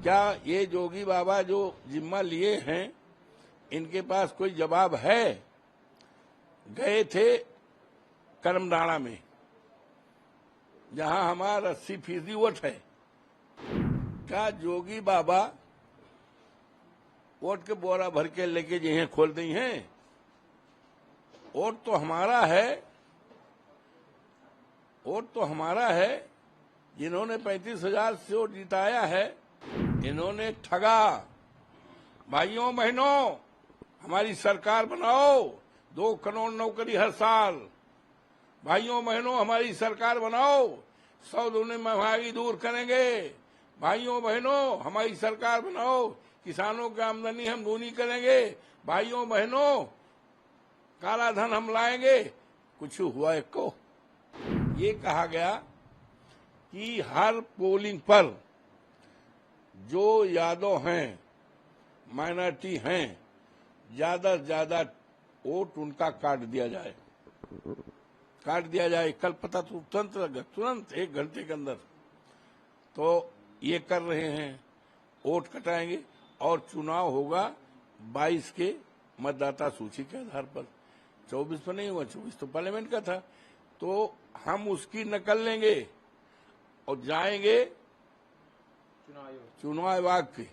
क्या ये जोगी बाबा जो जिम्मा लिए हैं इनके पास कोई जवाब है? गए थे करमडाड़ा में, जहां हमारा 80% वोट है। क्या जोगी बाबा वोट के बोरा भर के लेके जहें खोल दी हैं? वोट तो हमारा है, वोट तो हमारा है। जिन्होंने 35,000 से वोट जिताया है, इन्होंने ठगा। भाइयों बहनों, हमारी सरकार बनाओ, 2 करोड़ नौकरी हर साल। भाइयों बहनों, हमारी सरकार बनाओ, 100 दूनी महंगाई दूर करेंगे। भाइयों बहनों, हमारी सरकार बनाओ, किसानों की आमदनी हम दूनी करेंगे। भाइयों बहनों, काला धन हम लाएंगे। कुछ हुआ एक को? ये कहा गया कि हर पोलिंग पर जो यादव हैं, माइनॉरिटी हैं, ज्यादा से ज्यादा वोट उनका काट दिया जाए, काट दिया जाए। कल पता तो तुरंत 1 घंटे के अंदर। तो ये कर रहे हैं, वोट कटाएंगे और चुनाव होगा 22 के मतदाता सूची के आधार पर। 24 पर नहीं हुआ, 24 तो पार्लियामेंट का था। तो हम उसकी नकल लेंगे और जाएंगे चुनाव आयोग के,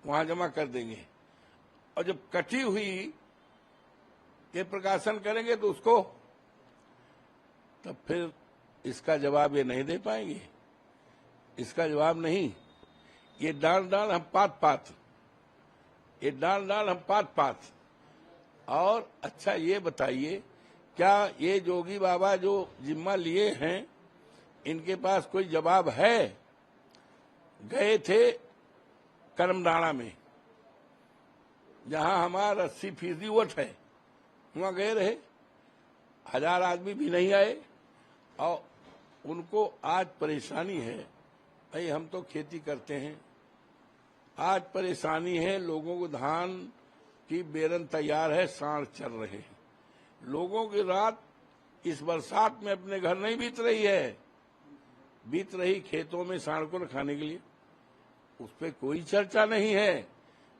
वहां जमा कर देंगे। और जब कटी हुई के प्रकाशन करेंगे तो उसको तब फिर इसका जवाब ये नहीं दे पाएंगे, इसका जवाब नहीं। ये डाल हम पात, ये डाल हम पात। और अच्छा ये बताइए, क्या ये जोगी बाबा जो जिम्मा लिए हैं इनके पास कोई जवाब है? गए थे करमडाड़ा में, जहां हमारा 80% वोट है, वहां गए रहे। 1000 आदमी भी नहीं आए और उनको आज परेशानी है। भाई हम तो खेती करते हैं, आज परेशानी है। लोगों को धान की बेरन तैयार है, साढ़ चल रहे हैं। लोगों की रात इस बरसात में अपने घर नहीं बीत रही है, बीत रही खेतों में साढ़ को रखाने के लिए। उस पर कोई चर्चा नहीं है।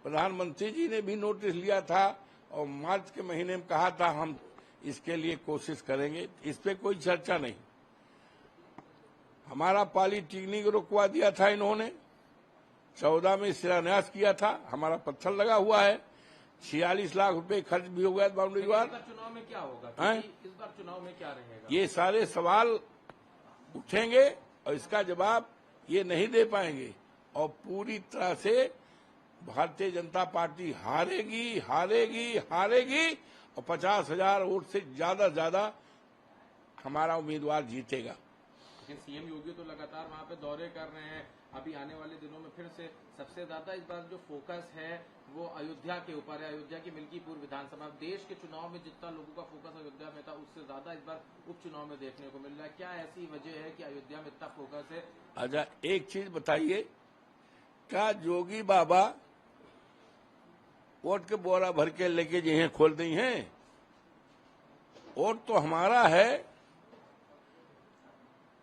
प्रधानमंत्री जी ने भी नोटिस लिया था और मार्च के महीने में कहा था हम इसके लिए कोशिश करेंगे। इस पे कोई चर्चा नहीं। हमारा पॉलीटेक्निक रुकवा दिया था इन्होंने, 14 में शिलान्यास किया था, हमारा पत्थर लगा हुआ है। 46 लाख रुपए खर्च भी हो गया बाउंड्री वाल। चुनाव में क्या होगा? इस बार चुनाव में क्या रहेगा? ये सारे सवाल उठेंगे और इसका जवाब ये नहीं दे पाएंगे। और पूरी तरह से भारतीय जनता पार्टी हारेगी, हारेगी, हारेगी और 50,000 वोट से ज्यादा हमारा उम्मीदवार जीतेगा। लेकिन सीएम योगी तो लगातार वहां पे दौरे कर रहे हैं। अभी आने वाले दिनों में फिर से सबसे ज्यादा इस बार जो फोकस है वो अयोध्या के ऊपर है। अयोध्या की मिल्कीपुर विधानसभा, देश के चुनाव में जितना लोगों का फोकस अयोध्या में था उससे ज्यादा इस बार उपचुनाव में देखने को मिल रहा है। क्या ऐसी वजह है कि अयोध्या में इतना फोकस है? अच्छा एक चीज बताइए, क्या जोगी बाबा वोट के बोरा भर के लेके जहें खोल दी हैं? वोट तो हमारा है,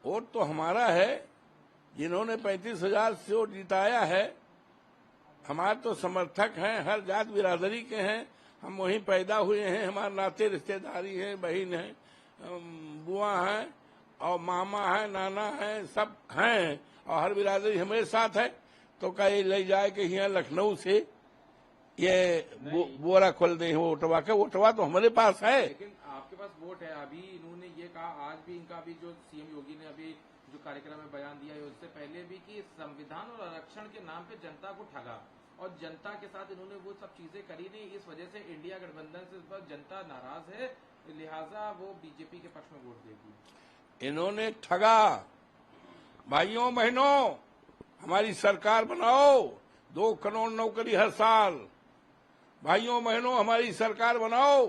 वोट तो हमारा है। जिन्होंने 35,000 से वोट जिताया है, हमारे तो समर्थक हैं, हर जात बिरादरी के हैं। हम वहीं पैदा हुए हैं, हमारे नाते रिश्तेदारी हैं, बहन है, बुआ है और मामा है, नाना है, सब हैं और हर बिरादरी हमारे साथ है। तो कहीं ले जाए कि यहाँ लखनऊ से ये बोरा खोल दे वोटवा के, वोटवा तो हमारे पास है। लेकिन आपके पास वोट है। अभी इन्होंने ये कहा, आज भी इनका भी जो सीएम योगी ने अभी जो कार्यक्रम में बयान दिया है उससे पहले भी, कि संविधान और आरक्षण के नाम पे जनता को ठगा और जनता के साथ इन्होंने वो सब चीजें करी नहीं। इस वजह से इंडिया गठबंधन से इस पर जनता नाराज है, लिहाजा वो बीजेपी के पक्ष में वोट देगी। इन्होंने ठगा। भाइयों बहनों, हमारी सरकार बनाओ, 2 करोड़ नौकरी हर साल। भाइयों बहनों, हमारी सरकार बनाओ,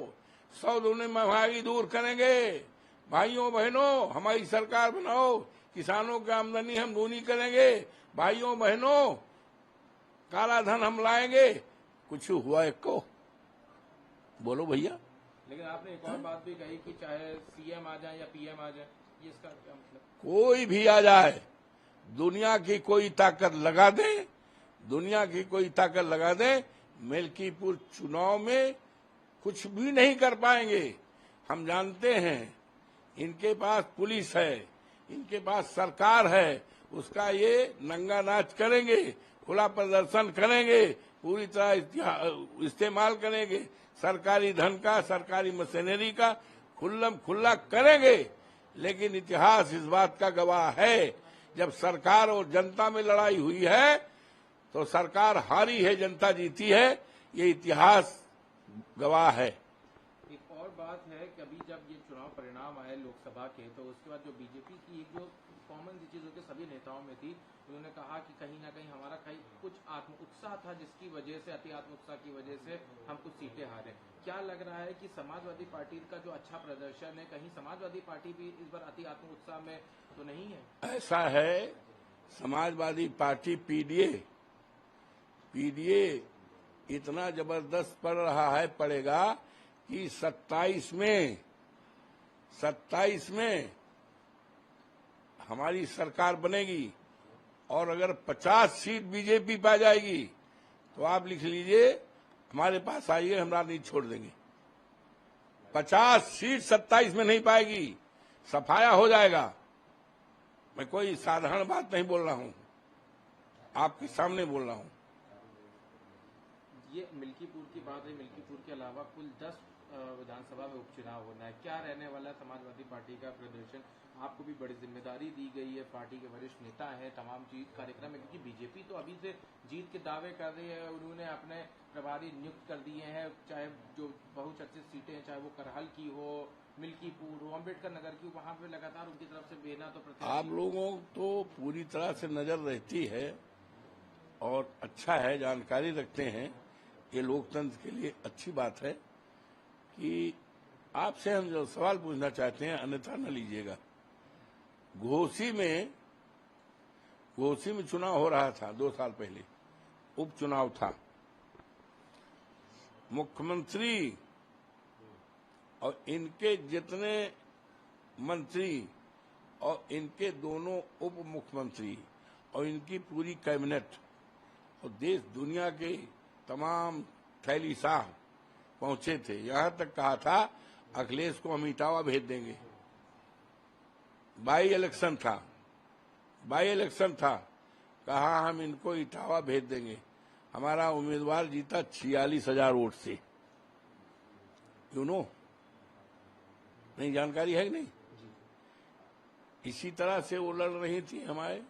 100 दूनी महंगाई दूर करेंगे। भाइयों बहनों, हमारी सरकार बनाओ, किसानों की आमदनी हम दूनी करेंगे। भाइयों बहनों, काला धन हम लाएंगे। कुछ हुआ एक को? बोलो भैया। लेकिन आपने एक और बात भी कही कि चाहे सीएम आ जाए या पीएम आ जाए, ये इसका क्या मतलब? कोई भी आ जाए, दुनिया की कोई ताकत लगा दे, दुनिया की कोई ताकत लगा दे, मिल्कीपुर चुनाव में कुछ भी नहीं कर पाएंगे। हम जानते हैं इनके पास पुलिस है, इनके पास सरकार है, उसका ये नंगा नाच करेंगे, खुला प्रदर्शन करेंगे, पूरी तरह इस्तेमाल करेंगे, सरकारी धन का, सरकारी मशीनरी का खुल्लम खुल्ला करेंगे। लेकिन इतिहास इस बात का गवाह है, जब सरकार और जनता में लड़ाई हुई है तो सरकार हारी है, जनता जीती है, ये इतिहास गवाह है। एक और बात है कि अभी जब ये चुनाव परिणाम आए लोकसभा के, तो उसके बाद जो बीजेपी की एक जो कॉमन चीज होती सभी नेताओं में थी, उन्होंने कहा कि कहीं ना कहीं हमारा कुछ आत्म उत्साह था, जिसकी वजह से, अति आत्म उत्साह की वजह से हम कुछ सीटें हारे। क्या लग रहा है कि समाजवादी पार्टी का जो अच्छा प्रदर्शन है, कहीं समाजवादी पार्टी भी इस बार अति आत्म उत्साह में तो नहीं है? ऐसा है, समाजवादी पार्टी पीडीए इतना जबरदस्त पड़ रहा है, पड़ेगा कि 27 में हमारी सरकार बनेगी और अगर 50 सीट बीजेपी पा जाएगी तो आप लिख लीजिए, हमारे पास आइए, हम नहीं छोड़ देंगे। 50 सीट 27 में नहीं पाएगी, सफाया हो जाएगा। मैं कोई साधारण बात नहीं बोल रहा हूं, आपके सामने बोल रहा हूं। ये मिल्कीपुर की बात है, मिल्कीपुर के अलावा कुल 10 विधानसभा में उपचुनाव होना है। क्या रहने वाला है समाजवादी पार्टी का प्रदर्शन? आपको भी बड़ी जिम्मेदारी दी गई है, पार्टी के वरिष्ठ नेता हैं, तमाम चीज कार्यक्रम है, क्योंकि बीजेपी तो अभी से जीत के दावे कर रही है। उन्होंने अपने प्रभारी नियुक्त कर दिए हैं, चाहे जो बहुचर्चित सीटें हैं, चाहे वो करहल की हो, मिल्कीपुर हो, अम्बेडकर नगर की, वहां पे लगातार उनकी तरफ से बेना तो प्रत्याशी। आप लोगों तो पूरी तरह से नजर रहती है और अच्छा है, जानकारी रखते हैं, ये लोकतंत्र के लिए अच्छी बात है कि आपसे हम जो सवाल पूछना चाहते हैं, अन्यथा न लीजिएगा। घोसी में चुनाव हो रहा था 2 साल पहले, उपचुनाव था। मुख्यमंत्री और इनके जितने मंत्री और इनके दोनों उप मुख्यमंत्री और इनकी पूरी कैबिनेट और देश दुनिया के तमाम थैली शाह पहुंचे थे। यहां तक कहा था अखिलेश को हम इटावा भेज देंगे। बाई इलेक्शन था, कहा हम इनको इटावा भेज देंगे। हमारा उम्मीदवार जीता 46,000 वोट से। यू नो, नहीं जानकारी है कि नहीं? इसी तरह से वो लड़ रही थी, हमारे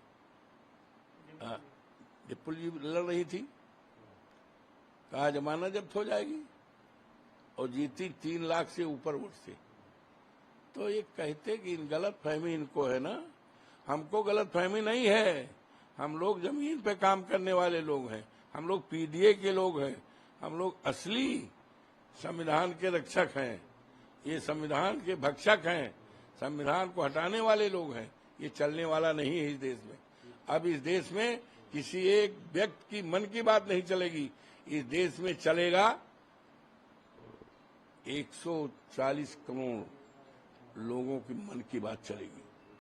डिप्पल जी लड़ रही थी, कहा जमाना जब्त हो जाएगी, और जीती 3 लाख से ऊपर वोट से। तो ये कहते कि इन गलत फहमी इनको है ना, हमको गलत फहमी नहीं है। हम लोग जमीन पे काम करने वाले लोग हैं, हम लोग पीडीए के लोग हैं, हम लोग असली संविधान के रक्षक हैं, ये संविधान के भक्षक हैं, संविधान को हटाने वाले लोग हैं। ये चलने वाला नहीं है इस देश में। अब इस देश में किसी एक व्यक्ति की मन की बात नहीं चलेगी, इस देश में चलेगा 140 करोड़ लोगों की मन की बात चलेगी।